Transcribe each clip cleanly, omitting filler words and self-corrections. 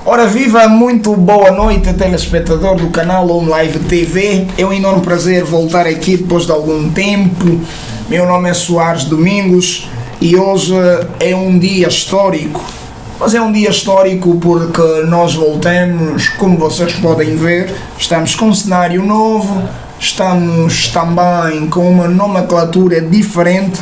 Ora viva, muito boa noite, telespectador do canal Home Live TV. É um enorme prazer voltar aqui depois de algum tempo. Meu nome é Soares Domingos e hoje é um dia histórico. Mas é um dia histórico porque nós voltamos, como vocês podem ver, estamos com um cenário novo, estamos também com uma nomenclatura diferente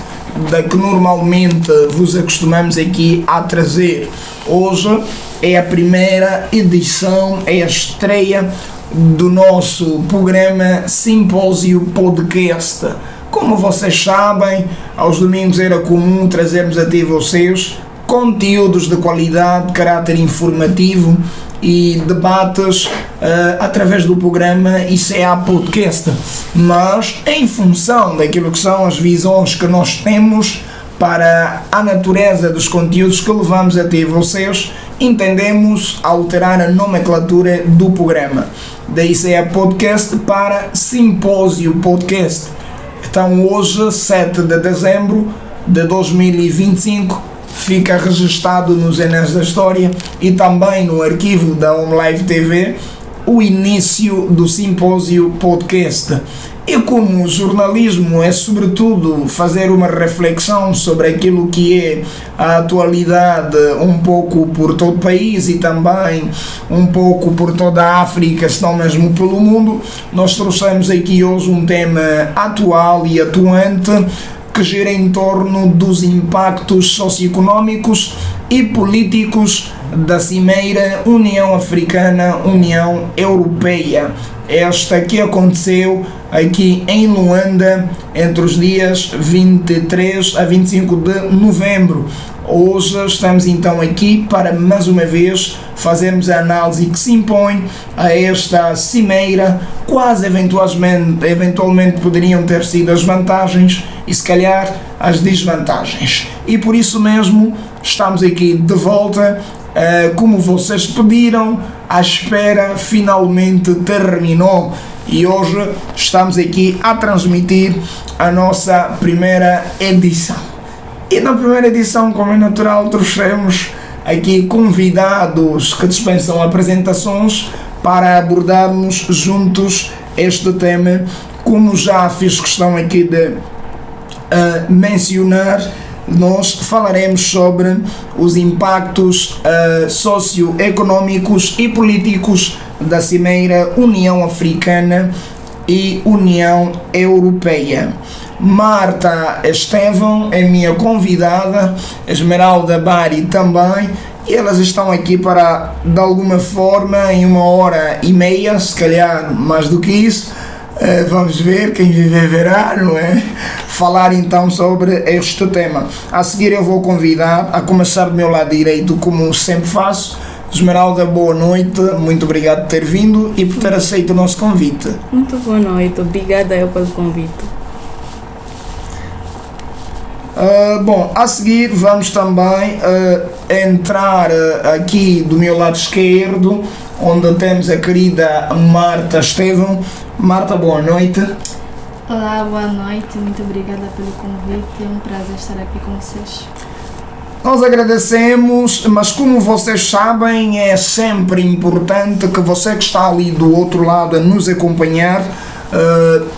da que normalmente vos acostumamos aqui a trazer. Hoje é a primeira edição, é a estreia do nosso programa Simpósio Podcast. Como vocês sabem, aos domingos era comum trazermos até vocês conteúdos de qualidade, de caráter informativo e debates através do programa ICA Podcast. Mas em função daquilo que são as visões que nós temos para a natureza dos conteúdos que levamos até vocês, entendemos alterar a nomenclatura do programa da ICA Podcast para Simpósio Podcast. Então hoje, 7 de dezembro de 2025, fica registado nos Anéis da História e também no arquivo da Home Live TV o início do Simpósio Podcast. E como o jornalismo é sobretudo fazer uma reflexão sobre aquilo que é a atualidade um pouco por todo o país e também um pouco por toda a África, se não mesmo pelo mundo, nós trouxemos aqui hoje um tema atual e atuante que gira em torno dos impactos socioeconómicos e políticos da Cimeira União Africana-União Europeia. Esta que aconteceu aqui em Luanda entre os dias 23 a 25 de novembro. Hoje estamos então aqui para mais uma vez fazermos a análise que se impõe a esta cimeira, quais eventualmente poderiam ter sido as vantagens e se calhar as desvantagens. E por isso mesmo estamos aqui de volta, como vocês pediram, a espera finalmente terminou e hoje estamos aqui a transmitir a nossa primeira edição. E na primeira edição, como é natural, trouxemos aqui convidados que dispensam apresentações para abordarmos juntos este tema. Como já fiz questão aqui de mencionar, nós falaremos sobre os impactos socioeconómicos e políticos da Cimeira União Africana e União Europeia. Marta Estevão é minha convidada, Esmeralda Bari também, e elas estão aqui para, de alguma forma, em 1h30, se calhar mais do que isso, vamos ver, quem viver verá, não é? Falar então sobre este tema. A seguir eu vou convidar, a começar do meu lado direito, como sempre faço, Esmeralda, boa noite, muito obrigado por ter vindo e por ter aceito o nosso convite. Muito boa noite, obrigada eu pelo convite. Bom, a seguir vamos também entrar aqui do meu lado esquerdo, onde temos a querida Marta Estevão. Marta, boa noite. Olá, boa noite, muito obrigada pelo convite, é um prazer estar aqui com vocês. Nós agradecemos, mas como vocês sabem, é sempre importante que você que está ali do outro lado a nos acompanhar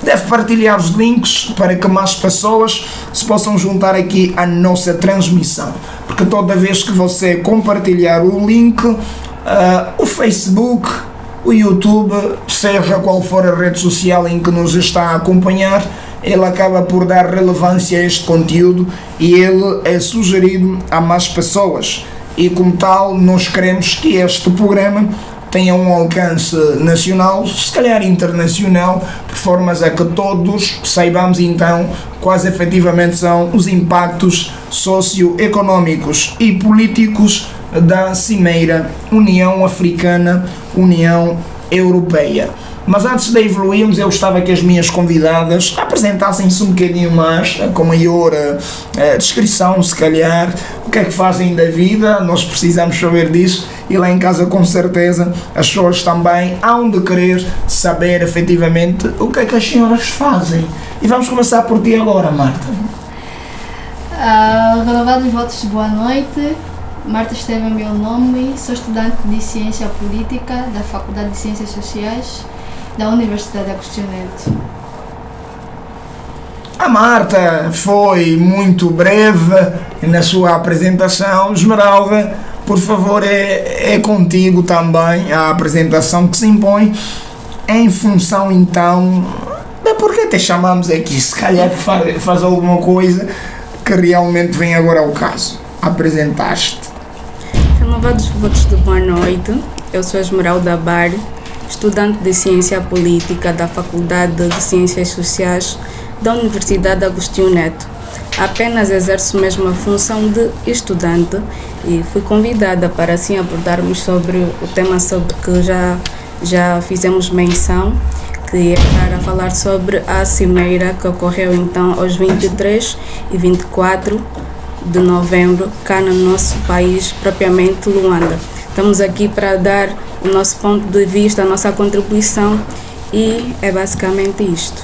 deve partilhar os links para que mais pessoas se possam juntar aqui à nossa transmissão, porque toda vez que você compartilhar o link, o Facebook, o YouTube, seja qual for a rede social em que nos está a acompanhar, ele acaba por dar relevância a este conteúdo e ele é sugerido a mais pessoas, e como tal nós queremos que este programa tenha um alcance nacional, se calhar internacional, por formas a que todos saibamos então quais efetivamente são os impactos socioeconómicos e políticos da Cimeira União Africana, União Europeia. Mas antes de evoluirmos, eu gostava que as minhas convidadas apresentassem-se um bocadinho mais, com maior descrição, se calhar, o que é que fazem da vida. Nós precisamos saber disso e lá em casa, com certeza, as pessoas também hão de querer saber efetivamente o que é que as senhoras fazem. E vamos começar por ti agora, Marta. Renovados votos de boa noite. Marta Estevam é meu nome, sou estudante de Ciência Política da Faculdade de Ciências Sociais da Universidade Agostinho Neto. A Marta foi muito breve na sua apresentação. Esmeralda, por favor, é contigo também a apresentação que se impõe em função então de por que te chamamos aqui. Se calhar faz alguma coisa que realmente vem agora ao caso. Apresentaste. Renovados votos de boa noite, eu sou Esmeralda Bari, estudante de Ciência Política da Faculdade de Ciências Sociais da Universidade Agostinho Neto. Apenas exerço mesmo a função de estudante e fui convidada para assim abordarmos sobre o tema sobre que já fizemos menção, que é para falar sobre a cimeira que ocorreu então aos 23 e 24 de novembro, cá no nosso país, propriamente Luanda. Estamos aqui para dar o nosso ponto de vista, a nossa contribuição e é basicamente isto.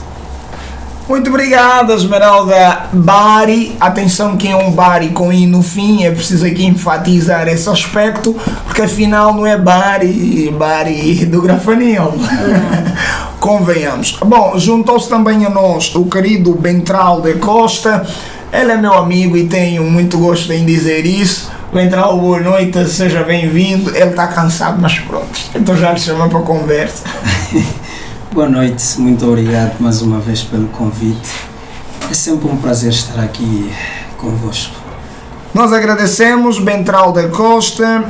Muito obrigado, Esmeralda Bari. Atenção que é um Bari com I no fim, é preciso aqui enfatizar esse aspecto, porque afinal não é Bari do Grafanil. Convenhamos. Bom, juntou-se também a nós o querido Bentral da Costa. Ele é meu amigo e tenho muito gosto em dizer isso. Bentral, boa noite, seja bem-vindo. Ele está cansado, mas pronto. Então já lhe chamo para a conversa. Boa noite, muito obrigado mais uma vez pelo convite. É sempre um prazer estar aqui convosco. Nós agradecemos, Bentral da Costa,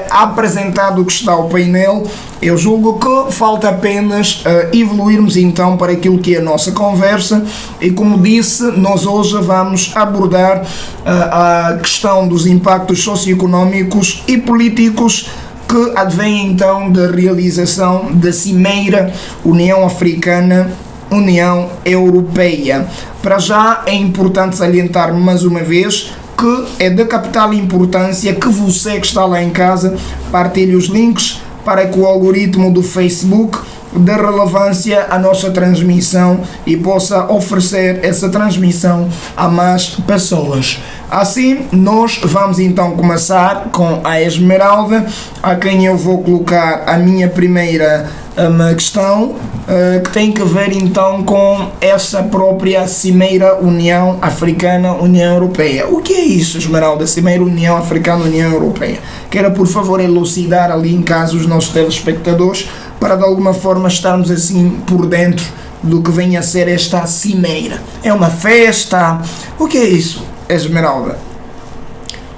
apresentado que está o painel. Eu julgo que falta apenas evoluirmos então para aquilo que é a nossa conversa e, como disse, nós hoje vamos abordar a questão dos impactos socioeconómicos e políticos que advém então da realização da Cimeira União Africana-União Europeia. Para já é importante salientar mais uma vez que é de capital importância que você que está lá em casa partilhe os links para que o algoritmo do Facebook dê relevância à nossa transmissão e possa oferecer essa transmissão a mais pessoas. Assim, nós vamos então começar com a Esmeralda, a quem eu vou colocar a minha primeira questão, que tem que ver então com essa própria Cimeira União Africana-União Europeia. O que é isso, Esmeralda? Cimeira União Africana-União Europeia? Quero, por favor, elucidar ali em casa os nossos telespectadores, para de alguma forma estarmos assim por dentro do que vem a ser esta cimeira. É uma festa? O que é isso, Esmeralda?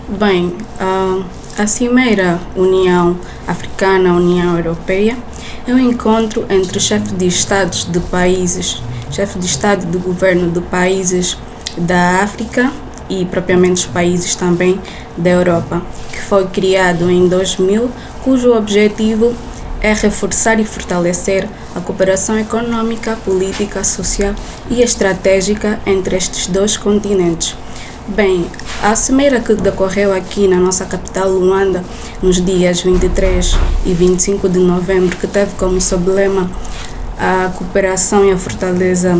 Bem, a Cimeira União Africana-União Europeia é um encontro entre chefes de Estados de países, chefes de Estado e de governo de países da África e propriamente os países também da Europa, que foi criado em 2000, cujo objetivo é reforçar e fortalecer a cooperação econômica, política, social e estratégica entre estes dois continentes. Bem, a cimeira que decorreu aqui na nossa capital Luanda, nos dias 23 e 25 de novembro, que teve como sublema a cooperação e a fortaleza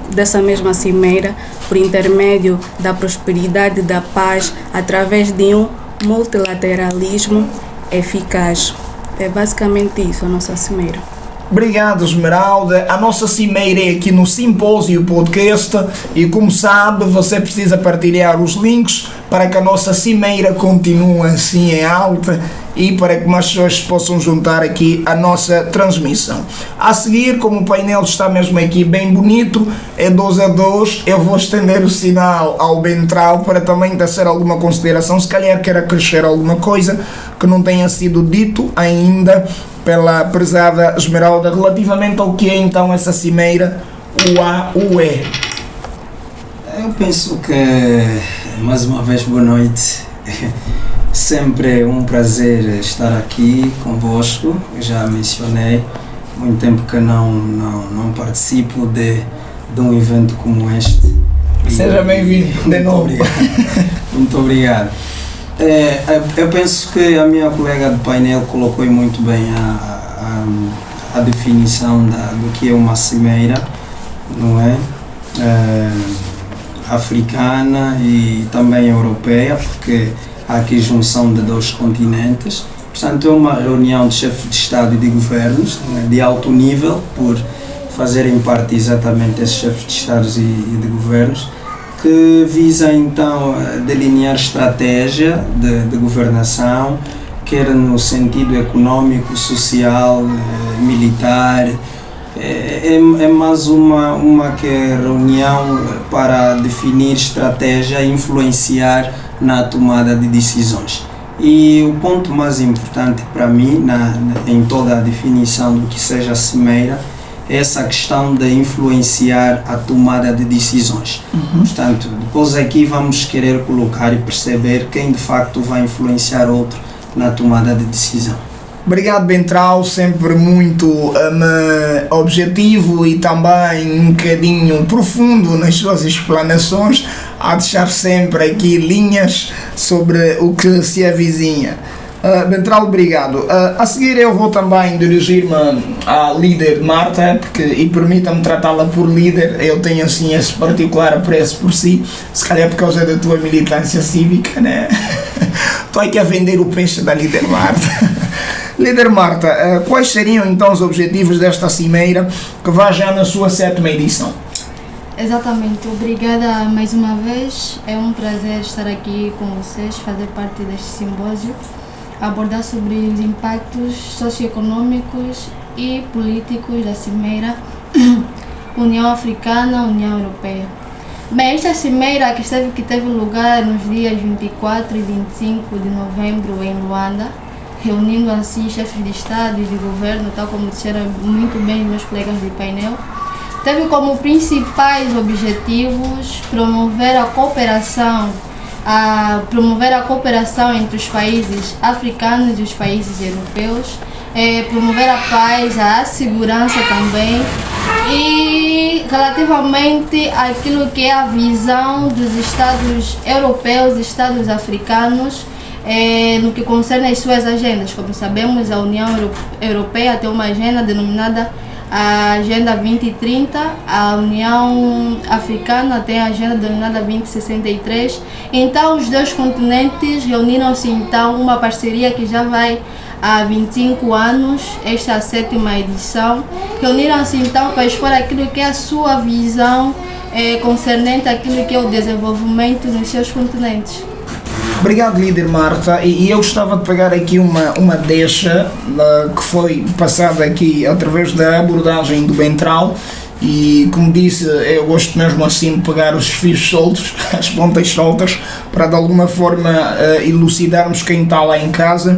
dessa mesma cimeira por intermédio da prosperidade e da paz através de um multilateralismo eficaz. É basicamente isso a nossa cimeira. Obrigado, Esmeralda. A nossa cimeira é aqui no Simpósio Podcast e, como sabe, você precisa partilhar os links para que a nossa cimeira continue assim em alta e para que mais pessoas possam juntar aqui a nossa transmissão. A seguir, como o painel está mesmo aqui bem bonito, é 2 a 2, eu vou estender o sinal ao Bentral para também tecer alguma consideração, se calhar quer acrescer alguma coisa que não tenha sido dito ainda pela prezada Esmeralda relativamente ao que é então essa cimeira UAUE. Eu penso que, mais uma vez, boa noite. Sempre um prazer estar aqui convosco. Eu já mencionei, muito tempo que não participo de um evento como este. Seja bem-vindo de novo. Muito obrigado. Eu penso que a minha colega do painel colocou muito bem a definição do que é uma cimeira, não é? africana e também europeia, porque há aqui junção de 2 continentes. Portanto, é uma reunião de chefes de Estado e de governos de alto nível, por fazerem parte exatamente esses chefes de Estados e de governos, que visa então delinear estratégia de governação, quer no sentido econômico, social, militar. É mais uma reunião para definir estratégia e influenciar na tomada de decisões. E o ponto mais importante para mim, em toda a definição do que seja a cimeira, é essa questão de influenciar a tomada de decisões. Portanto, depois aqui vamos querer colocar e perceber quem de facto vai influenciar outro na tomada de decisão. Obrigado, Bentral, sempre muito objetivo e também um bocadinho profundo nas suas explanações, a deixar sempre aqui linhas sobre o que se avizinha. Bentral, obrigado. A seguir eu vou também dirigir-me à líder Marta, e permita-me tratá-la por líder. Eu tenho assim esse particular apreço por si, se calhar por causa da tua militância cívica, né? Estou aqui a vender o peixe da líder Marta. Líder Marta, quais seriam então os objetivos desta cimeira que vai já na sua 7ª edição? Exatamente, obrigada mais uma vez. É um prazer estar aqui com vocês, fazer parte deste simpósio, abordar sobre os impactos socioeconômicos e políticos da cimeira União Africana, União Europeia. Bem, esta cimeira que teve lugar nos dias 24 e 25 de novembro em Luanda, reunindo assim chefes de Estado e de governo, tal como disseram muito bem meus colegas de painel, teve como principais objetivos promover a cooperação entre os países africanos e os países europeus, promover a paz, a segurança também, e relativamente àquilo que é a visão dos Estados europeus e Estados africanos no que concerne às suas agendas. Como sabemos, a União Europeia tem uma agenda denominada a Agenda 2030, a União Africana tem a agenda denominada 2063. Então, os 2 continentes reuniram-se então uma parceria que já vai há 25 anos, esta é a 7ª edição. Reuniram-se então para expor aquilo que é a sua visão concernente àquilo que é o desenvolvimento nos seus continentes. Obrigado, líder Marta, e eu gostava de pegar aqui uma deixa que foi passada aqui através da abordagem do Bentral, e como disse, eu gosto mesmo assim de pegar os fios soltos, as pontas soltas, para de alguma forma elucidarmos quem está lá em casa.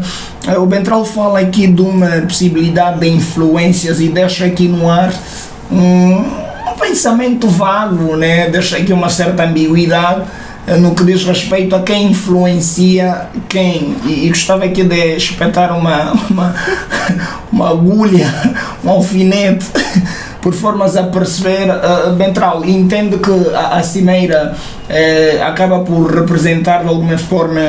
O Bentral fala aqui de uma possibilidade de influências e deixa aqui no ar um pensamento vago, né? Deixa aqui uma certa ambiguidade no que diz respeito a quem influencia quem, e gostava aqui de espetar uma agulha, um alfinete, por formas a perceber. Bentral, entende que a cimeira acaba por representar de alguma forma,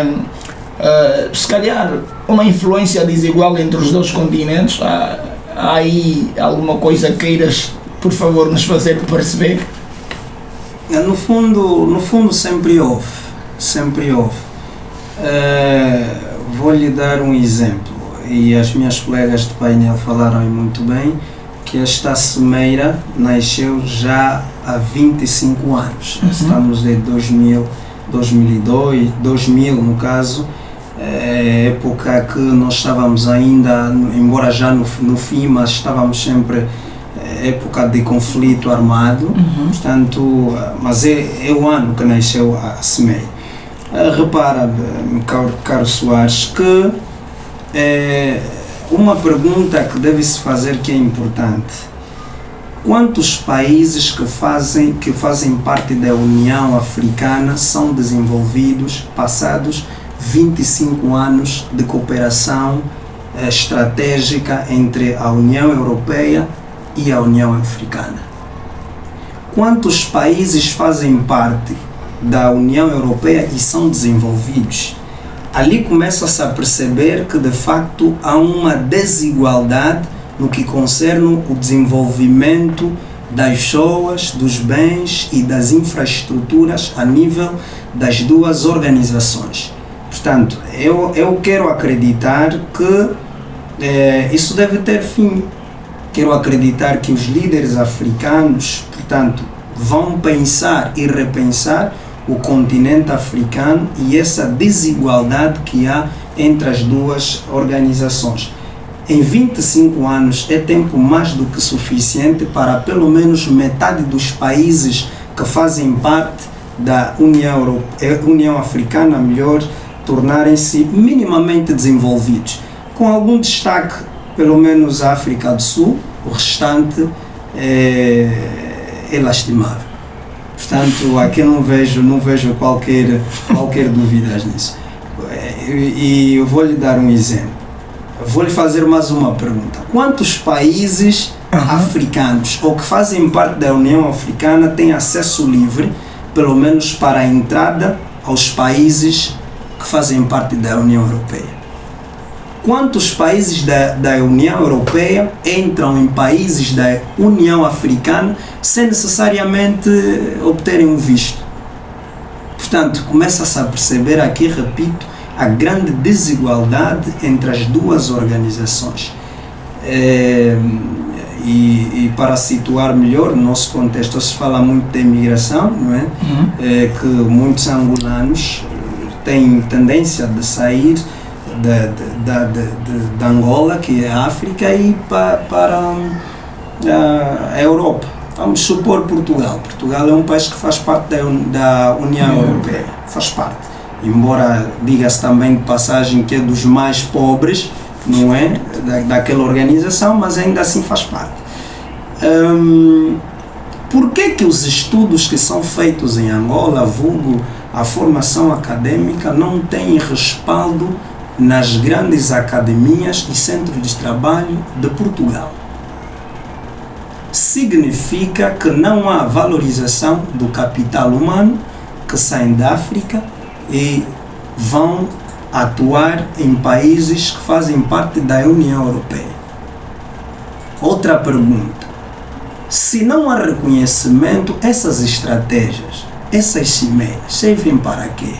se calhar, uma influência desigual entre os 2 continentes? Há aí alguma coisa que queiras, por favor, nos fazer perceber? No fundo sempre houve. Vou-lhe dar um exemplo, e as minhas colegas de painel falaram muito bem, que esta cimeira nasceu já há 25 anos. Estamos de 2000 no caso, época que nós estávamos ainda, embora já no fim, mas estávamos sempre época de conflito armado, portanto, mas é o ano que nasceu a cimeira. Repara, caro Soares, que uma pergunta que deve-se fazer, que é importante: quantos países que fazem parte da União Africana são desenvolvidos passados 25 anos de cooperação estratégica entre a União Europeia e a União Africana? Quantos países fazem parte da União Europeia e são desenvolvidos? Ali começa-se a perceber que de facto há uma desigualdade no que concerne o desenvolvimento das pessoas, dos bens e das infraestruturas a nível das duas organizações. Portanto, eu quero acreditar que isso deve ter fim. Quero acreditar que os líderes africanos, portanto, vão pensar e repensar o continente africano e essa desigualdade que há entre as duas organizações. Em 25 anos é tempo mais do que suficiente para pelo menos metade dos países que fazem parte da União Africana, melhor, tornarem-se minimamente desenvolvidos. Com algum destaque, pelo menos a África do Sul, o restante é lastimável. Portanto, aqui eu não vejo qualquer dúvida nisso. E eu vou lhe dar um exemplo. Vou lhe fazer mais uma pergunta. Quantos países africanos ou que fazem parte da União Africana têm acesso livre, pelo menos para a entrada aos países que fazem parte da União Europeia? Quantos países da União Europeia entram em países da União Africana sem necessariamente obterem um visto? Portanto, começa-se a perceber aqui, repito, a grande desigualdade entre as duas organizações. E para situar melhor, no nosso contexto se fala muito de imigração, não é? Que muitos angolanos têm tendência de sair de Angola, que é a África, e para a Europa. Vamos supor Portugal. Portugal é um país que faz parte da União Europeia, faz parte. Embora diga-se também de passagem que é dos mais pobres, não é? Daquela organização, mas ainda assim faz parte. Por que os estudos que são feitos em Angola, vulgo a formação acadêmica, não têm respaldo nas grandes academias e centros de trabalho de Portugal? Significa que não há valorização do capital humano que saem da África e vão atuar em países que fazem parte da União Europeia. Outra pergunta: se não há reconhecimento, essas estratégias, essas cimeiras, servem para quê?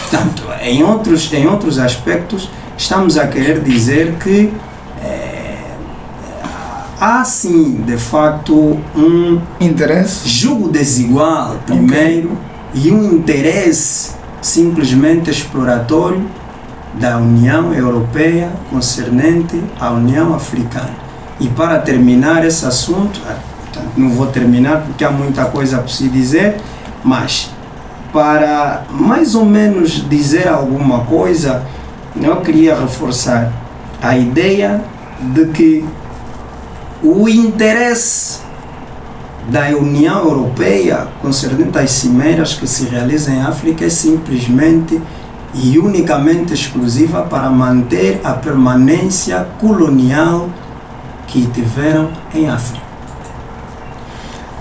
Portanto, em outros aspectos, estamos a querer dizer que há sim, de facto, um interesse, jogo desigual, primeiro, e um interesse simplesmente exploratório da União Europeia concernente à União Africana. E para terminar esse assunto, não vou terminar porque há muita coisa para se dizer, mas para mais ou menos dizer alguma coisa, eu queria reforçar a ideia de que o interesse da União Europeia concernente às cimeiras que se realizam em África é simplesmente e unicamente exclusiva para manter a permanência colonial que tiveram em África.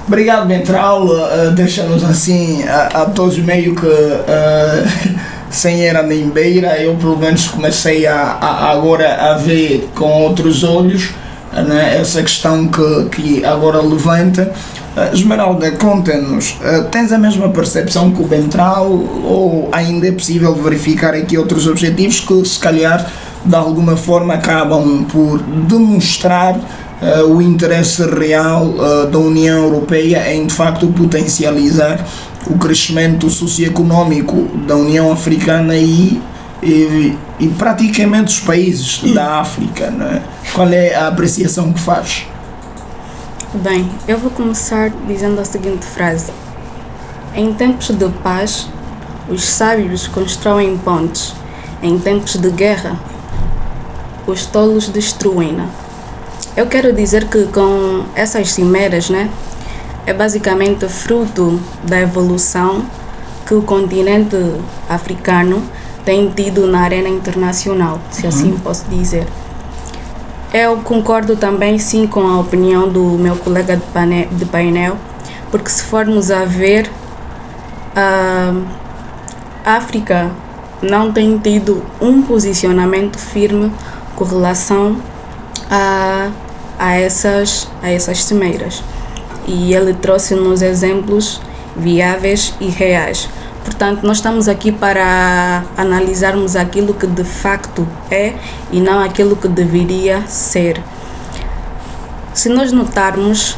Obrigado, Bentral. Deixa-nos assim a todos meio que sem era nem beira. Eu pelo menos comecei agora a ver com outros olhos, né, essa questão que agora levanta. Esmeralda, conta-nos, tens a mesma percepção que o Bentral ou ainda é possível verificar aqui outros objetivos que se calhar de alguma forma acabam por demonstrar o interesse real da União Europeia em de facto potencializar o crescimento socioeconómico da União Africana e praticamente os países da África, não é? Qual é a apreciação que faz? Bem, eu vou começar dizendo a seguinte frase: em tempos de paz, os sábios constroem pontes. Em tempos de guerra, os tolos destruem-na. Eu quero dizer que com essas cimeras, né, é basicamente fruto da evolução que o continente africano tem tido na arena internacional, se assim posso dizer. Eu concordo também sim com a opinião do meu colega de painel, porque se formos a ver, a África não tem tido um posicionamento firme com relação a a essas cimeiras. E ele trouxe-nos exemplos viáveis e reais. Portanto, nós estamos aqui para analisarmos aquilo que de facto é e não aquilo que deveria ser. Se nós notarmos,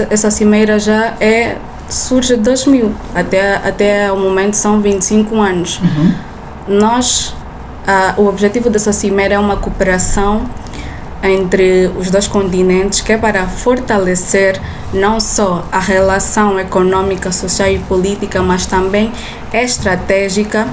essa cimeira já surge de 2000, até o momento são 25 anos. O objetivo dessa cimeira é uma cooperação entre os dois continentes, que é para fortalecer não só a relação econômica, social e política, mas também estratégica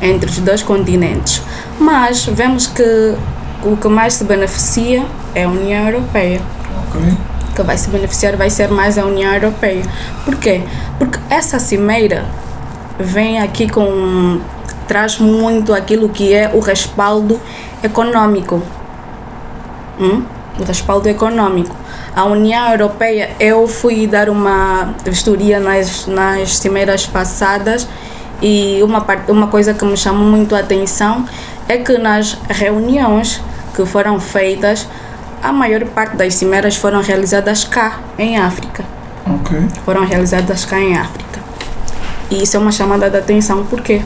entre os dois continentes. Mas vemos que o que mais se beneficia é a União Europeia. Ok. O que vai se beneficiar vai ser mais a União Europeia. Por quê? Porque essa cimeira vem aqui traz muito aquilo que é o respaldo econômico. O respaldo econômico. A União Europeia, eu fui dar uma vistoria nas cimeiras passadas e uma coisa que me chamou muito a atenção é que nas reuniões que foram feitas, a maior parte das cimeiras foram realizadas cá, em África. Ok. Foram realizadas cá em África. E isso é uma chamada de atenção. Por quê?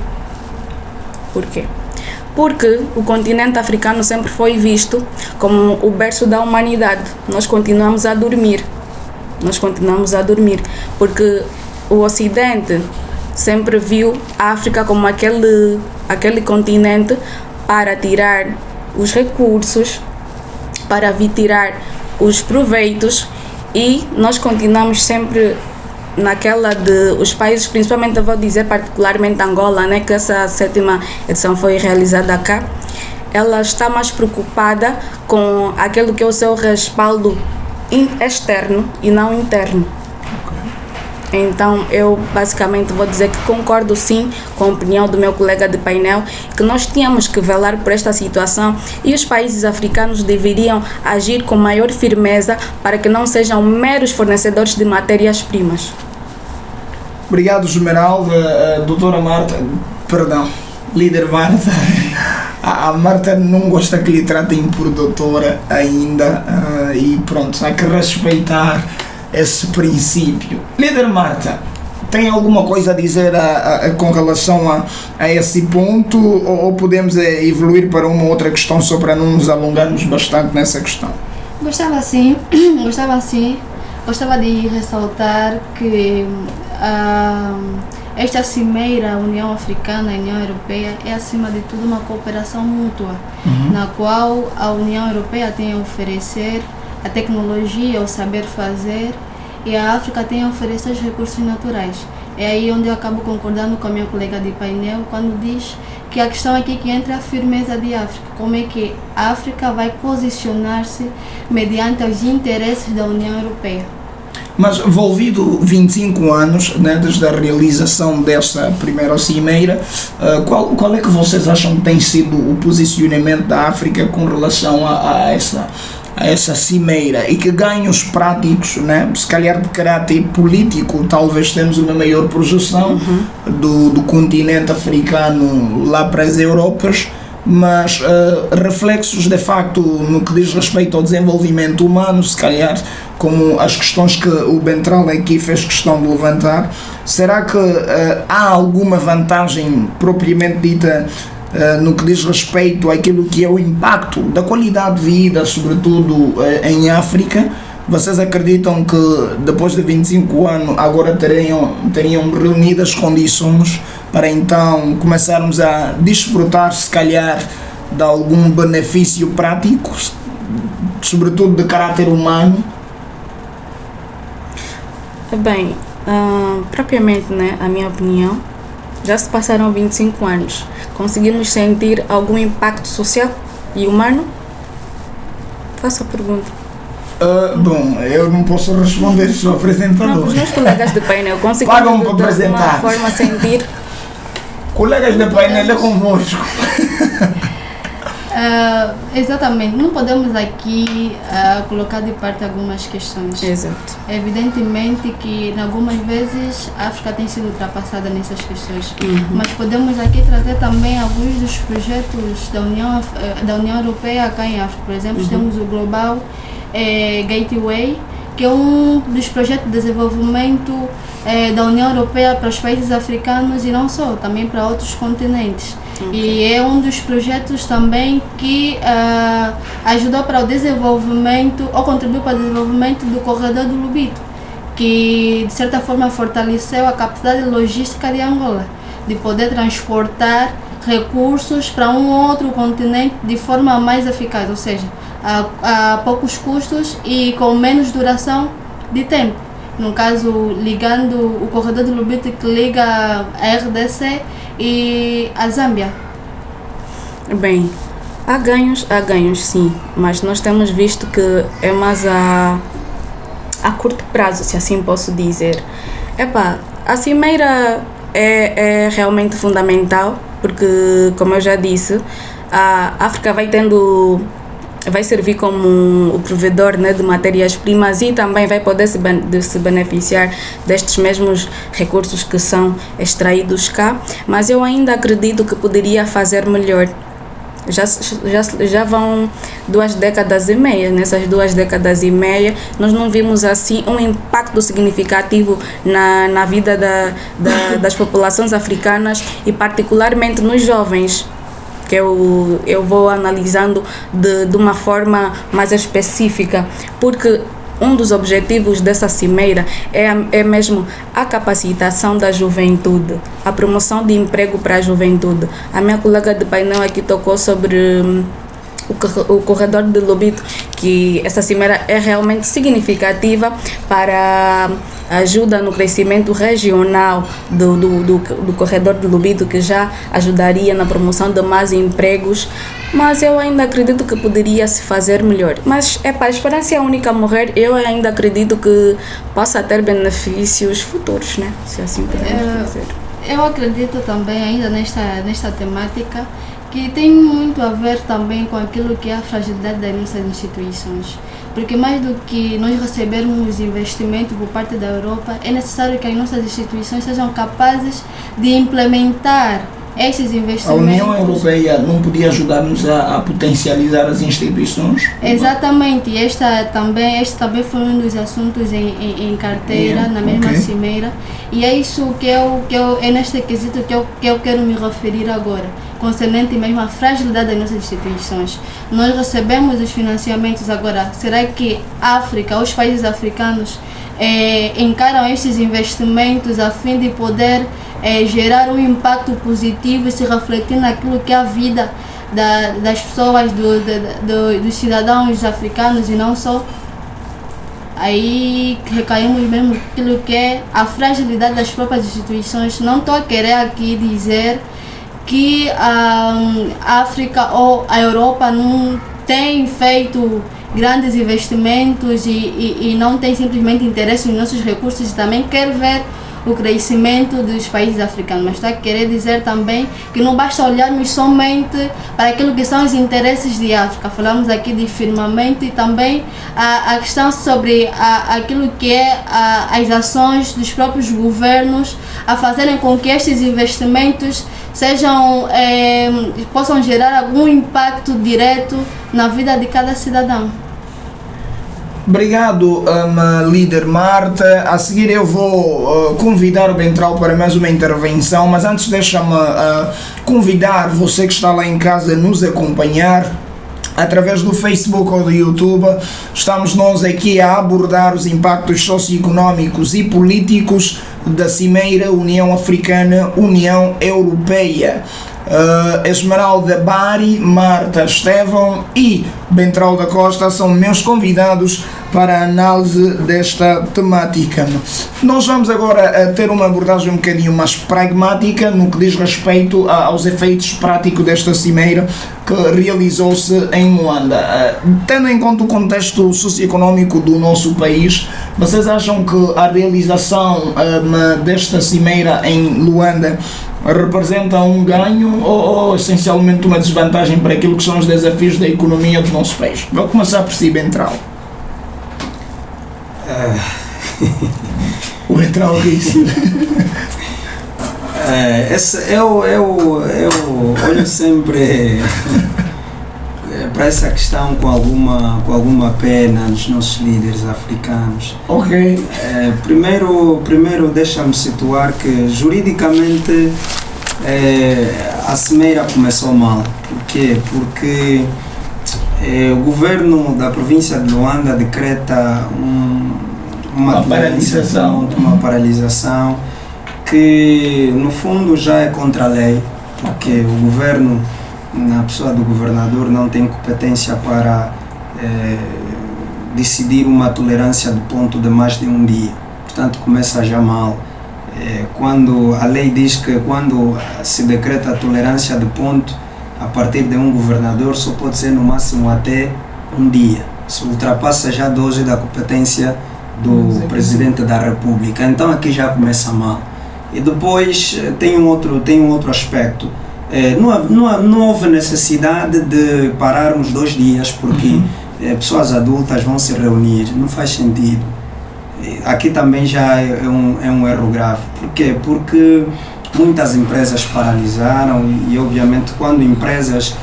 Porque o continente africano sempre foi visto como o berço da humanidade. Nós continuamos a dormir, porque o Ocidente sempre viu a África como aquele continente para tirar os recursos, para vir tirar os proveitos, e nós continuamos sempre naquela de os países, principalmente eu vou dizer particularmente Angola, né, que essa 7ª edição foi realizada cá, ela está mais preocupada com aquilo que é o seu respaldo externo e não interno. Então eu basicamente vou dizer que concordo sim com a opinião do meu colega de painel, que nós tínhamos que velar por esta situação e os países africanos deveriam agir com maior firmeza para que não sejam meros fornecedores de matérias-primas. Obrigado, Esmeralda. Doutora Marta, perdão, líder Marta. A Marta não gosta que lhe tratem por doutora ainda, e pronto, há que respeitar esse princípio. Líder Marta, tem alguma coisa a dizer com relação a esse ponto, ou podemos evoluir para uma outra questão só para não nos alongarmos bastante nessa questão? Gostava de ressaltar que esta cimeira União Africana e União Europeia é acima de tudo uma cooperação mútua, na qual a União Europeia tem a oferecer a tecnologia, o saber fazer, e a África tem a oferecer os recursos naturais. É aí onde eu acabo concordando com a minha colega de painel quando diz que a questão aqui que entra a firmeza de África, como é que a África vai posicionar-se mediante os interesses da União Europeia. Mas envolvido 25 anos, né, desde a realização dessa primeira cimeira, qual é que vocês acham que tem sido o posicionamento da África com relação a essa cimeira, e que ganhos práticos, né, se calhar de caráter político, talvez temos uma maior projeção do continente africano lá para as Europas, mas reflexos de facto no que diz respeito ao desenvolvimento humano, se calhar como as questões que o Bentral aqui fez questão de levantar, será que há alguma vantagem propriamente dita no que diz respeito àquilo que é o impacto da qualidade de vida, sobretudo em África? Vocês acreditam que depois de 25 anos agora teriam reunidas condições para então começarmos a desfrutar, se calhar, de algum benefício prático, sobretudo de caráter humano? Bem, propriamente, né, a minha opinião, já se passaram 25 anos. Conseguimos sentir algum impacto social e humano? Faço a pergunta. Bom, eu não posso responder, sou apresentador. Não, os meus colegas de painel conseguiram de alguma forma sentir. Colegas de painel é convosco. Exatamente, não podemos aqui colocar de parte algumas questões. Exato. Evidentemente que em algumas vezes a África tem sido ultrapassada nessas questões, mas podemos aqui trazer também alguns dos projetos da União Europeia cá em África. Por exemplo, temos o Global Gateway, que é um dos projetos de desenvolvimento da União Europeia para os países africanos e não só, também para outros continentes. E é um dos projetos também que ajudou para o desenvolvimento, ou contribuiu para o desenvolvimento do corredor do Lobito, que de certa forma fortaleceu a capacidade logística de Angola, de poder transportar recursos para um outro continente de forma mais eficaz, ou seja, a poucos custos e com menos duração de tempo. No caso, ligando o corredor do Lobito que liga a RDC e a Zâmbia. Bem, há ganhos sim, mas nós temos visto que é mais a curto prazo, se assim posso dizer. A cimeira é realmente fundamental, porque, como eu já disse, a África vai servir como o provedor, né, de matérias-primas e também vai poder se beneficiar destes mesmos recursos que são extraídos cá, mas eu ainda acredito que poderia fazer melhor. Já vão 2 décadas e meia. Nessas 2 décadas e meia nós não vimos assim um impacto significativo na vida das populações africanas e particularmente nos jovens, que eu vou analisando de uma forma mais específica, porque um dos objetivos dessa cimeira é mesmo a capacitação da juventude, a promoção de emprego para a juventude. A minha colega de painel aqui tocou sobre o corredor de Lobito, que essa cimeira é realmente significativa para a ajuda no crescimento regional do corredor de Lobito, que já ajudaria na promoção de mais empregos, mas eu ainda acredito que poderia se fazer melhor. Mas a esperança é a única a morrer. Eu ainda acredito que possa ter benefícios futuros, né? Se assim podemos dizer. Eu acredito também ainda nesta temática que tem muito a ver também com aquilo que é a fragilidade das nossas instituições. Porque mais do que nós recebermos investimento por parte da Europa, é necessário que as nossas instituições sejam capazes de implementar esses investimentos. A União Europeia não podia ajudar-nos a potencializar as instituições? Exatamente, este também foi um dos assuntos em carteira, na mesma cimeira, e é isso que é neste quesito que eu quero me referir agora, concernente mesmo à fragilidade das nossas instituições. Nós recebemos os financiamentos agora, será que a África, os países africanos encaram estes investimentos a fim de poder gerar um impacto positivo e se refletir naquilo que é a vida das pessoas, dos cidadãos africanos e não só? Aí recaímos mesmo naquilo que é a fragilidade das próprias instituições. Não estou a querer aqui dizer que a África ou a Europa não tem feito grandes investimentos e não tem simplesmente interesse nos nossos recursos e também quer ver o crescimento dos países africanos, mas está a querer dizer também que não basta olharmos somente para aquilo que são os interesses de África. Falamos aqui de firmamento e também a questão sobre aquilo que é as ações dos próprios governos a fazerem com que estes investimentos possam gerar algum impacto direto na vida de cada cidadão. Obrigado, líder Marta. A seguir eu vou convidar o Bentral para mais uma intervenção, mas antes deixa-me convidar você que está lá em casa a nos acompanhar através do Facebook ou do YouTube. Estamos nós aqui a abordar os impactos socioeconómicos e políticos da Cimeira União Africana-União Europeia. Esmeralda Bari, Marta Estevão e Bentral da Costa são meus convidados para a análise desta temática. Nós vamos agora ter uma abordagem um bocadinho mais pragmática no que diz respeito aos efeitos práticos desta cimeira que realizou-se em Luanda. Tendo em conta o contexto socioeconómico do nosso país, vocês acham que a realização desta cimeira em Luanda representa um ganho ou essencialmente uma desvantagem para aquilo que são os desafios da economia do nosso país? Vou começar por si, Bentral. O Bentral disse. Eu olho sempre para essa questão com alguma pena dos nossos líderes africanos. Ok. Primeiro deixa-me situar que juridicamente a cimeira começou mal. Por quê? Porque o governo da província de Luanda decreta uma paralisação que no fundo já é contra a lei, porque o governo, na pessoa do governador, não tem competência para decidir uma tolerância de ponto de mais de um dia. Portanto, começa já mal. Quando a lei diz que quando se decreta a tolerância de ponto a partir de um governador, só pode ser no máximo até um dia. Se ultrapassa já 12 da competência do presidente da República. Então aqui já começa mal. E depois tem um outro aspecto. Não houve necessidade de pararmos 2 dias, porque pessoas adultas vão se reunir. Não faz sentido. Aqui também já é um erro grave. Por quê? Porque muitas empresas paralisaram e obviamente quando empresas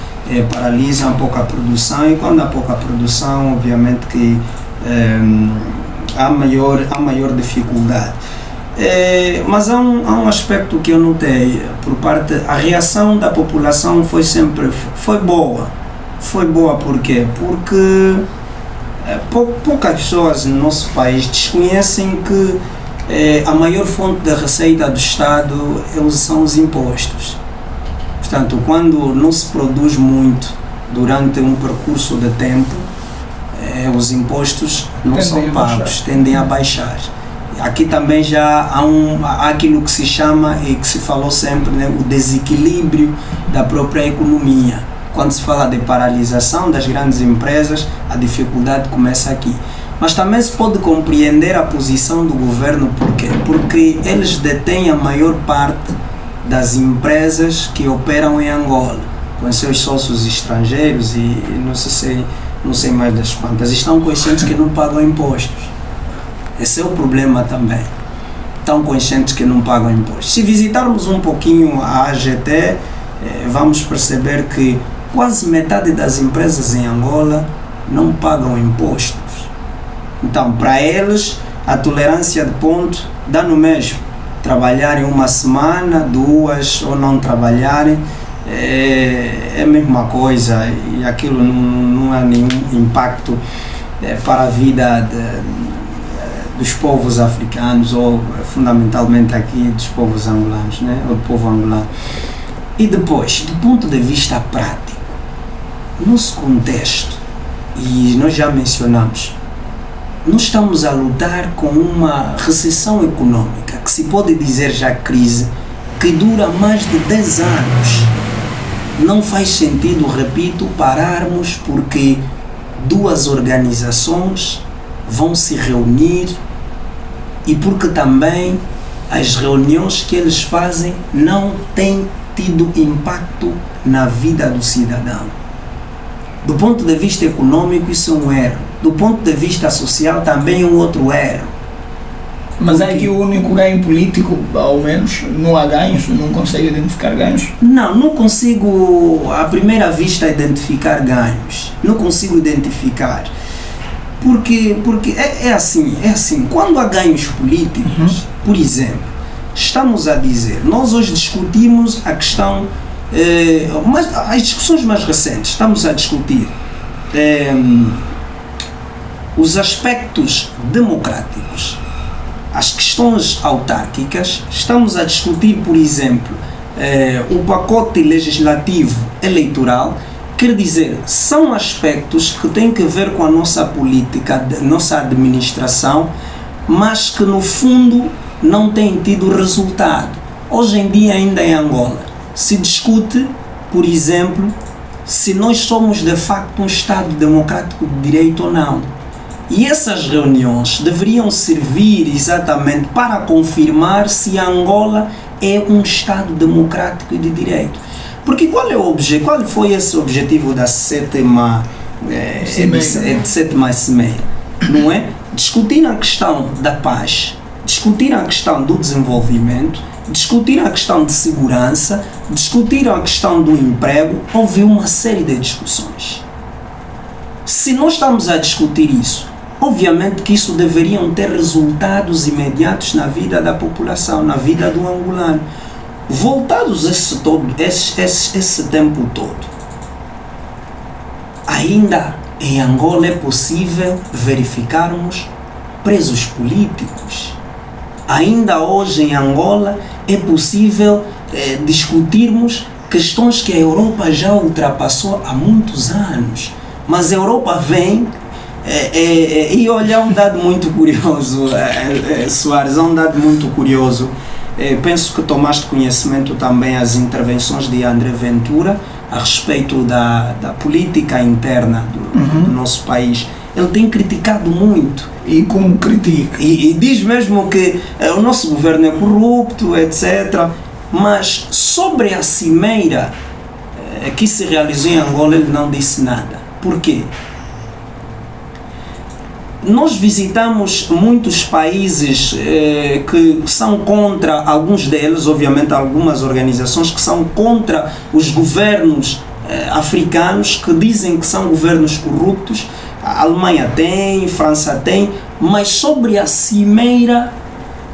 paralisam, há pouca produção, e quando há pouca produção, obviamente que há maior dificuldade. Mas há um aspecto que eu notei por parte, a reação da população foi boa. Foi boa por quê? Porque poucas pessoas no nosso país desconhecem que a maior fonte da receita do Estado são os impostos. Portanto, quando não se produz muito durante um percurso de tempo, os impostos não são pagos, tendem a baixar. Aqui também já há aquilo que se chama e que se falou sempre, né, o desequilíbrio da própria economia. Quando se fala de paralisação das grandes empresas, a dificuldade começa aqui. Mas também se pode compreender a posição do governo, por quê? Porque eles detêm a maior parte das empresas que operam em Angola, com seus sócios estrangeiros e não sei mais das quantas. Estão conscientes que não pagam impostos. Esse é o problema também. Estão conscientes que não pagam impostos. Se visitarmos um pouquinho a AGT, vamos perceber que quase metade das empresas em Angola não pagam impostos. Então, para eles, a tolerância de ponto dá no mesmo. Trabalharem uma semana, 2, ou não trabalharem, é a mesma coisa, e aquilo não há nenhum impacto para a vida dos povos africanos, ou fundamentalmente aqui dos povos angolanos, né? O povo angolano. E depois, do ponto de vista prático, nosso contexto, e nós já mencionamos, nós estamos a lutar com uma recessão econômica, que se pode dizer já crise, que dura mais de 10 anos. Não faz sentido, repito, pararmos porque 2 organizações vão se reunir e porque também as reuniões que eles fazem não têm tido impacto na vida do cidadão. Do ponto de vista econômico, isso é um erro. Do ponto de vista social, também é um outro erro. Mas é que o único ganho político, ao menos, não há ganhos, não consigo identificar ganhos? Não consigo, à primeira vista, identificar ganhos. Não consigo identificar. Porque é assim, quando há ganhos políticos, por exemplo, estamos a dizer, nós hoje discutimos a questão, mas as discussões mais recentes, estamos a discutir os aspectos democráticos, as questões autárquicas, estamos a discutir, por exemplo, o pacote legislativo eleitoral. Quer dizer, são aspectos que têm que ver com a nossa política, nossa administração, mas que no fundo não têm tido resultado. Hoje em dia, ainda em Angola, se discute, por exemplo, se nós somos de facto um Estado democrático de direito ou não. E essas reuniões deveriam servir exatamente para confirmar se Angola é um Estado democrático e de direito. Porque qual foi esse objetivo da sétima cimeira? Não é? Discutir a questão da paz, discutir a questão do desenvolvimento, discutir a questão de segurança, discutir a questão do emprego. Houve uma série de discussões. Se nós estamos a discutir isso, obviamente que isso deveriam ter resultados imediatos na vida da população, na vida do angolano. Voltados esse tempo todo, ainda em Angola é possível verificarmos presos políticos. Ainda hoje em Angola é possível discutirmos questões que a Europa já ultrapassou há muitos anos. Mas a Europa vem e olha, um dado muito curioso, Soares, um dado muito curioso. Penso que tomaste conhecimento também as intervenções de André Ventura a respeito da política interna do nosso país. Ele tem criticado muito. E como critica? E diz mesmo que o nosso governo é corrupto, etc. Mas sobre a cimeira que se realizou em Angola, ele não disse nada. Por quê? Nós visitamos muitos países que são contra, alguns deles, obviamente algumas organizações que são contra os governos africanos, que dizem que são governos corruptos. A Alemanha tem, França tem, mas sobre a cimeira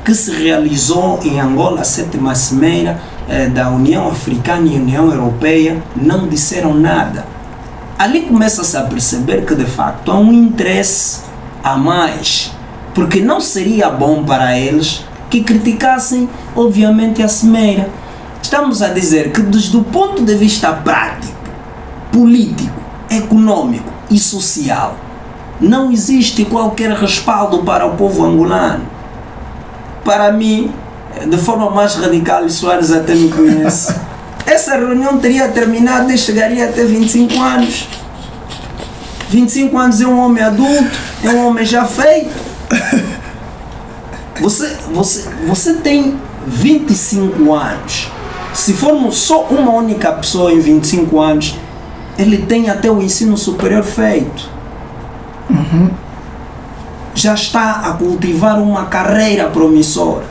que se realizou em Angola, a 7ª cimeira da União Africana e União Europeia, não disseram nada. Ali começa-se a perceber que de facto há um interesse a mais, porque não seria bom para eles que criticassem obviamente a cimeira. Estamos a dizer que desde o ponto de vista prático, político, econômico e social, não existe qualquer respaldo para o povo angolano. Para mim, de forma mais radical, e Soares até me conhece, essa reunião teria terminado e chegaria até 25 anos. 25 anos é um homem adulto, é um homem já feito. Você tem 25 anos. Se formos só uma única pessoa em 25 anos, ele tem até o ensino superior feito. Já está a cultivar uma carreira promissora.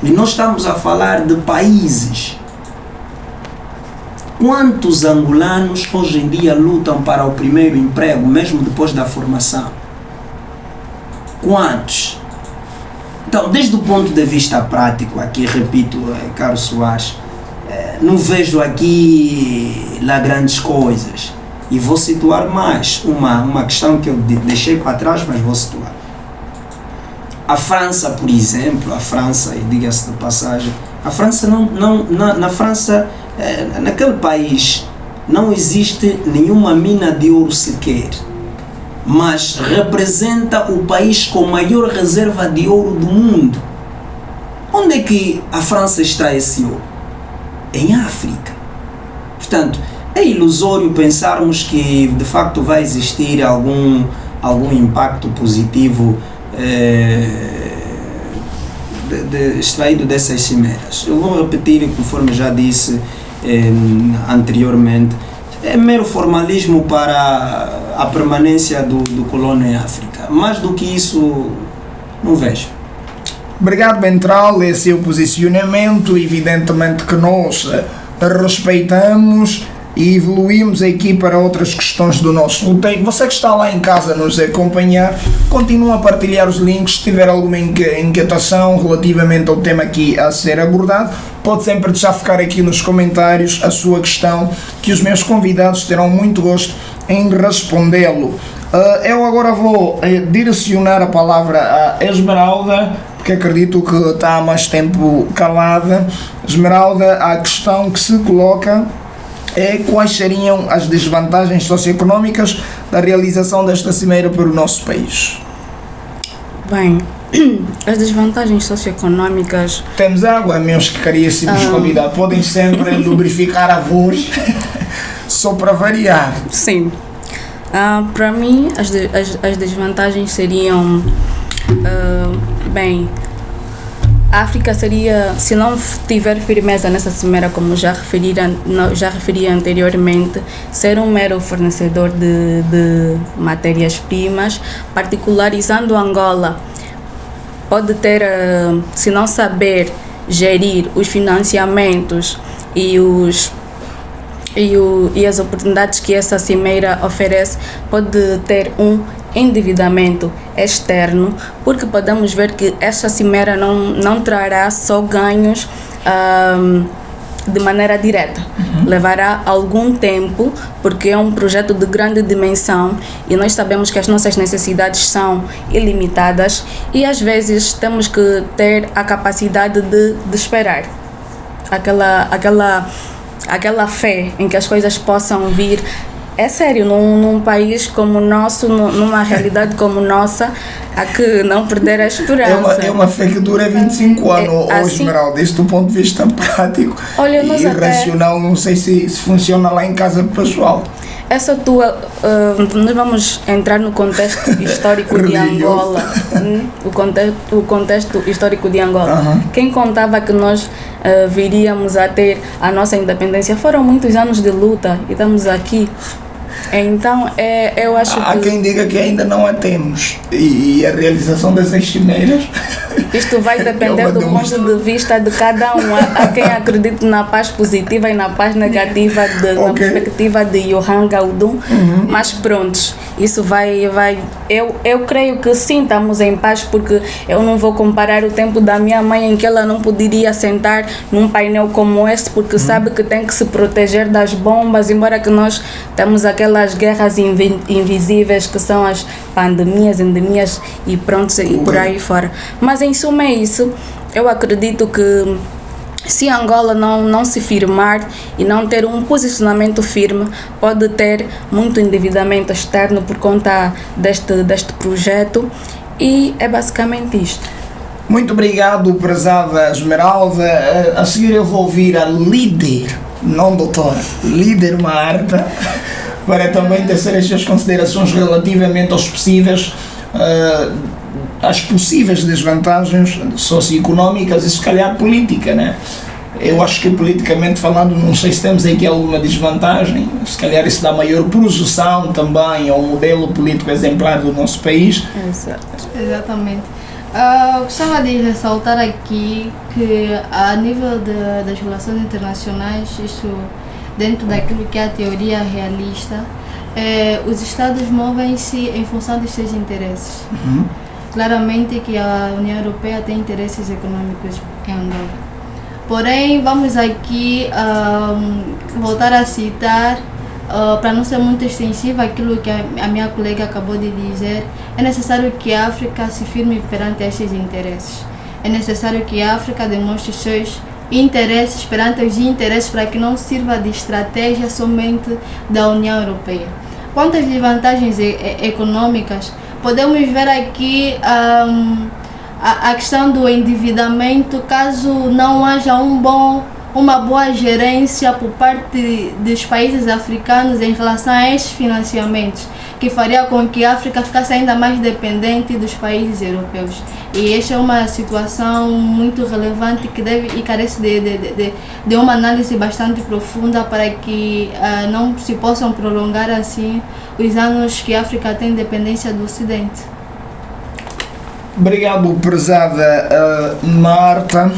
E nós estamos a falar de países. Quantos angolanos hoje em dia lutam para o primeiro emprego, mesmo depois da formação? Quantos? Então, desde o ponto de vista prático, aqui repito, caro Soares, não vejo aqui lá grandes coisas. E vou situar mais uma questão que eu deixei para trás, mas vou situar. A França, por exemplo, e diga-se de passagem, a França na França, naquele país, não existe nenhuma mina de ouro sequer, mas representa o país com maior reserva de ouro do mundo. Onde é que a França extrai esse ouro? Em África. Portanto, é ilusório pensarmos que de facto vai existir algum impacto positivo extraído dessas cimeras. Eu vou repetir, conforme já disse anteriormente, é mero formalismo para a permanência do colono em África. Mais do que isso, não vejo. Obrigado, Bentral. Esse é o posicionamento. Evidentemente que nós respeitamos e evoluímos aqui para outras questões do nosso roteiro. Você que está lá em casa a nos acompanhar, continua a partilhar os links. Se tiver alguma inquietação relativamente ao tema aqui a ser abordado, pode sempre deixar ficar aqui nos comentários a sua questão, que os meus convidados terão muito gosto em respondê-lo. Eu agora vou direcionar a palavra a Esmeralda, porque acredito que está há mais tempo calada. Esmeralda, a questão que se coloca é quais seriam as desvantagens socioeconómicas da realização desta cimeira para o nosso país. Bem, as desvantagens socioeconómicas... Temos água, meus caríssimos convidados. Podem sempre lubrificar a voz, só para variar. Sim. Para mim, as desvantagens seriam... a África seria, se não tiver firmeza nessa cimeira, como já referi anteriormente, ser um mero fornecedor de matérias-primas, particularizando Angola, pode ter, se não saber gerir os financiamentos e e as oportunidades que essa cimeira oferece, pode ter um endividamento externo, porque podemos ver que esta cimeira não trará só ganhos de maneira direta. Levará algum tempo, porque é um projeto de grande dimensão e nós sabemos que as nossas necessidades são ilimitadas e às vezes temos que ter a capacidade de esperar. Aquela fé em que as coisas possam vir. É sério, num país como o nosso, numa realidade como nossa, há que não perder a esperança. É uma fé que dura 25 anos, assim, Esmeralda, isto do ponto de vista prático olha, e racional, não sei se funciona lá em casa pessoal. Essa tua, nós vamos entrar no contexto histórico de Angola, o contexto histórico de Angola. Quem contava que nós viríamos a ter a nossa independência? Foram muitos anos de luta e estamos aqui. Então, eu acho que... Há quem diga que ainda não a temos e a realização dessas cimeiras... Isto vai depender do ponto de vista de cada um. Há quem acredite na paz positiva e na paz negativa, na perspectiva de Johan Galtung. Mas pronto, isso vai... Eu creio que sim, estamos em paz, porque eu não vou comparar o tempo da minha mãe em que ela não poderia sentar num painel como esse, porque sabe que tem que se proteger das bombas, embora que nós temos aquelas guerras invisíveis que são as pandemias, endemias e pronto, e por aí fora. Mas em suma é isso. Eu acredito que se Angola não se firmar e não ter um posicionamento firme, pode ter muito endividamento externo por conta deste projeto, e é basicamente isto. Muito obrigado, prezada Esmeralda. A seguir eu vou ouvir a líder, não doutora, líder Marta, para também tecer as suas considerações relativamente aos possíveis as possíveis desvantagens socioeconómicas e se calhar política, né? Eu acho que politicamente falando, não sei se temos aqui alguma desvantagem, se calhar isso dá maior projeção também ao modelo político exemplar do nosso país. Exatamente. Gostava de ressaltar aqui que a nível das relações internacionais, isso dentro daquilo que é a teoria realista, os Estados movem-se em função dos seus interesses. Claramente que a União Europeia tem interesses econômicos em Angola. Porém, vamos aqui voltar a citar, para não ser muito extensiva aquilo que a minha colega acabou de dizer, é necessário que a África se firme perante esses interesses. É necessário que a África demonstre seus interesses perante os interesses, para que não sirva de estratégia somente da União Europeia. Quanto às desvantagens econômicas, podemos ver aqui a questão do endividamento, caso não haja uma boa gerência por parte dos países africanos em relação a estes financiamentos, que faria com que a África ficasse ainda mais dependente dos países europeus. E esta é uma situação muito relevante que deve e carece de uma análise bastante profunda, para que não se possam prolongar assim os anos que a África tem dependência do Ocidente. Obrigado, prezada Marta.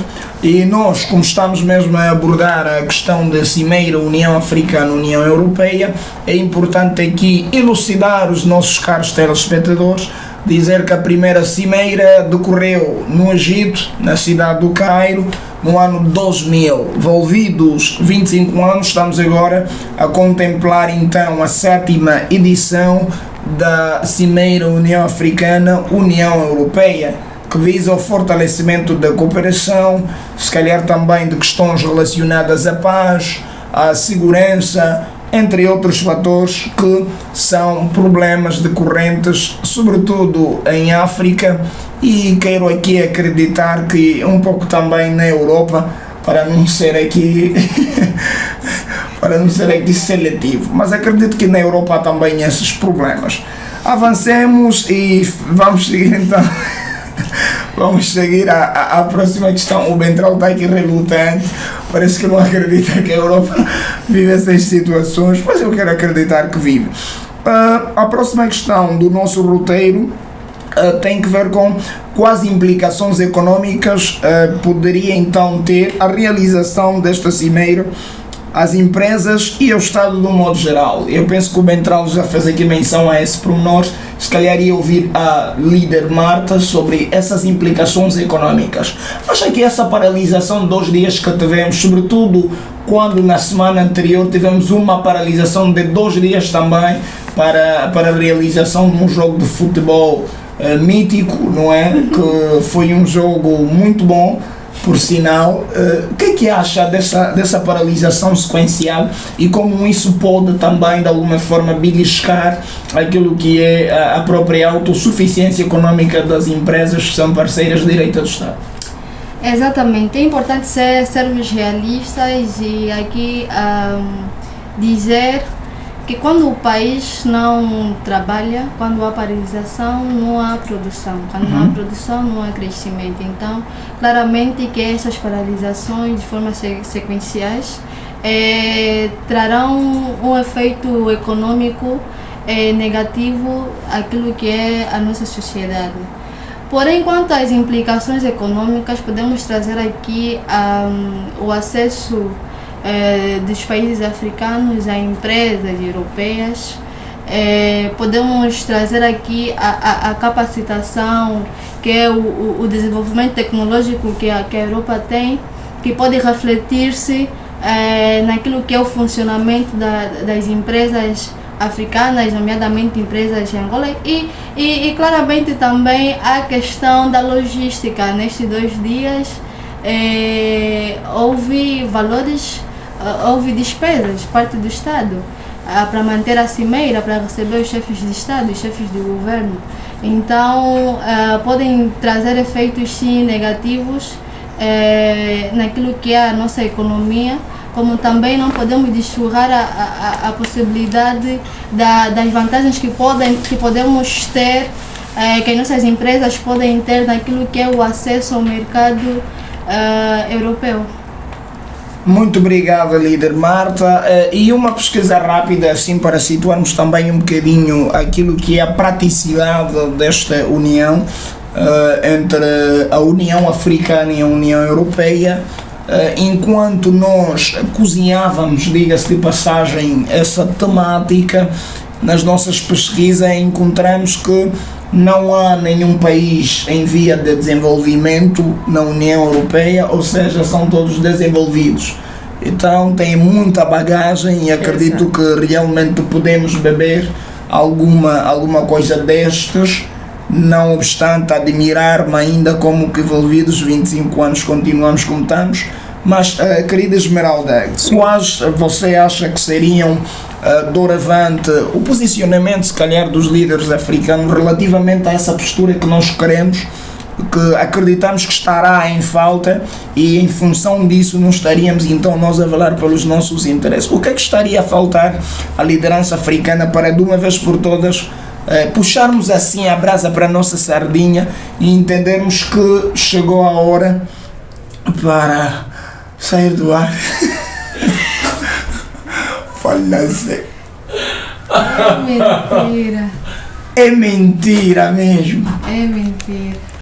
E nós, como estamos mesmo a abordar a questão da cimeira União Africana-União Europeia, é importante aqui elucidar os nossos caros telespectadores, dizer que a primeira cimeira decorreu no Egito, na cidade do Cairo, no ano 2000. Envolvidos 25 anos, estamos agora a contemplar então a 7ª edição da Cimeira União Africana-União Europeia, que visa o fortalecimento da cooperação, se calhar também de questões relacionadas à paz, à segurança, entre outros fatores que são problemas decorrentes, sobretudo em África, e quero aqui acreditar que um pouco também na Europa, para não ser aqui seletivo, mas acredito que na Europa há também esses problemas. Avancemos e vamos seguir então. Vamos seguir a próxima questão. O Bentral está aqui relutante, parece que não acredita que a Europa vive essas situações, mas eu quero acreditar que vive. A próxima questão do nosso roteiro tem que ver com quais implicações económicas poderia então ter a realização desta cimeira as empresas e ao Estado de um modo geral. Eu penso que o Bentral já fez aqui menção a esse pormenor. Se calhar ia ouvir a líder Marta sobre essas implicações econômicas. Acha que essa paralisação de 2 dias que tivemos, sobretudo quando na semana anterior tivemos uma paralisação de 2 dias também para a realização de um jogo de futebol mítico, não é? Que foi um jogo muito bom, por sinal. O que acha dessa paralisação sequencial e como isso pode também de alguma forma beliscar aquilo que é a própria autossuficiência econômica das empresas que são parceiras de direito do Estado? Exatamente, é importante sermos realistas e aqui dizer que quando o país não trabalha, quando há paralisação, não há produção. Quando não há produção, não há crescimento. Então, claramente que essas paralisações de forma sequenciais trarão um efeito econômico negativo àquilo que é a nossa sociedade. Porém, quanto às implicações econômicas, podemos trazer aqui o acesso dos países africanos a empresas europeias. Podemos trazer aqui a capacitação, que é o desenvolvimento tecnológico que a Europa tem, que pode refletir-se naquilo que é o funcionamento das empresas africanas, nomeadamente empresas de Angola, e claramente também a questão da logística. Nestes 2 dias houve despesas, parte do Estado, para manter a cimeira, para receber os chefes de Estado e chefes de governo. Então, podem trazer efeitos sim negativos naquilo que é a nossa economia, como também não podemos desfrutar a possibilidade das vantagens que podemos ter, que as nossas empresas podem ter naquilo que é o acesso ao mercado europeu. Muito obrigado, líder Marta. E uma pesquisa rápida, assim, para situarmos também um bocadinho aquilo que é a praticidade desta união entre a União Africana e a União Europeia. Enquanto nós cozinhávamos, diga-se de passagem, essa temática, nas nossas pesquisas encontramos que não há nenhum país em via de desenvolvimento na União Europeia, ou seja, são todos desenvolvidos. Então tem muita bagagem e acredito que realmente podemos beber alguma coisa destes. Não obstante admirar-me ainda como que envolvidos 25 anos continuamos como estamos. Mas, querida Esmeralda, quais você acha que seriam doravante o posicionamento, se calhar, dos líderes africanos relativamente a essa postura que nós queremos, que acreditamos que estará em falta, e em função disso não estaríamos então nós a velar pelos nossos interesses? O que é que estaria a faltar à liderança africana para de uma vez por todas puxarmos assim a brasa para a nossa sardinha e entendermos que chegou a hora para sair do ar? Falasse. É mentira. É mentira mesmo. É mentira.